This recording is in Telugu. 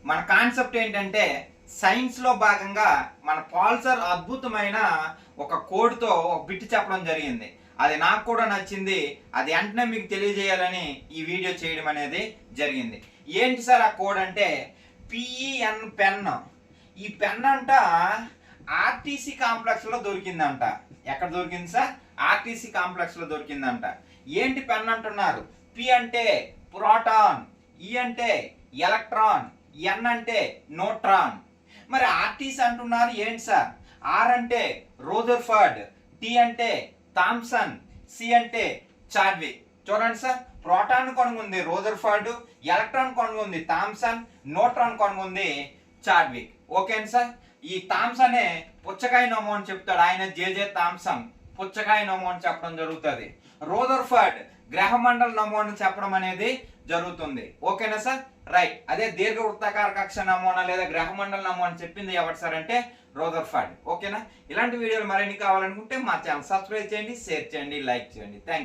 మన కాన్సెప్ట్ ఏంటంటే సైన్స్లో భాగంగా మన పాల్సర్ అద్భుతమైన ఒక కోడ్తో ఒక బిట్ చెప్పడం జరిగింది. అది నాకు కూడా నచ్చింది. అది వెంటనే మీకు తెలియజేయాలని ఈ వీడియో చేయడం అనేది జరిగింది. ఏంటి సార్ ఆ కోడ్ అంటే పిఈఎన్ పెన్. ఈ పెన్ అంట ఆర్టీసీ కాంప్లెక్స్లో దొరికిందంట. ఎక్కడ దొరికింది సార్? ఆర్టీసీ కాంప్లెక్స్లో దొరికిందంట. ఏంటి పెన్ అంటున్నారు? పి అంటే ప్రోటాన్, ఈ అంటే ఎలక్ట్రాన్, ఎన్ అంటే న్యూట్రాన్. మరి ఆర్టీసీ అంటున్నారు ఏంటి సార్? ఆర్ అంటే రూదర్ఫర్డ్, టి అంటే థామ్సన్, సి అంటే చాడ్విక్. చూడండి సార్, ప్రోటాన్ కనుగొంది రూదర్ఫర్డ్, ఎలక్ట్రాన్ కనుగొంది థామ్సన్, న్యూట్రాన్ కనుగొంది చాడ్విక్. ఓకేనా సార్? ఈ థామ్సనే పుచ్చకాయ నమో అని చెప్తాడు. ఆయన జేజే థామ్సన్ పుచ్చకాయ నమో అని చెప్పడం జరుగుతుంది. రూదర్ఫర్డ్ గ్రహమండల నమో అని చెప్పడం అనేది జరుగుతుంది. ఓకేనా సార్? రైట్. అదే దీర్ఘ వృత్తాకార కక్ష నమూనా లేదా గ్రహమండల నమో అని చెప్పింది ఎవరు సార్ అంటే రూదర్ఫర్డ్. ఓకేనా? ఇలాంటి వీడియోలు మరిన్ని కావాలనుకుంటే మా ఛానల్ సబ్స్క్రైబ్ చేయండి, షేర్ చేయండి, లైక్ చేయండి. Thank you.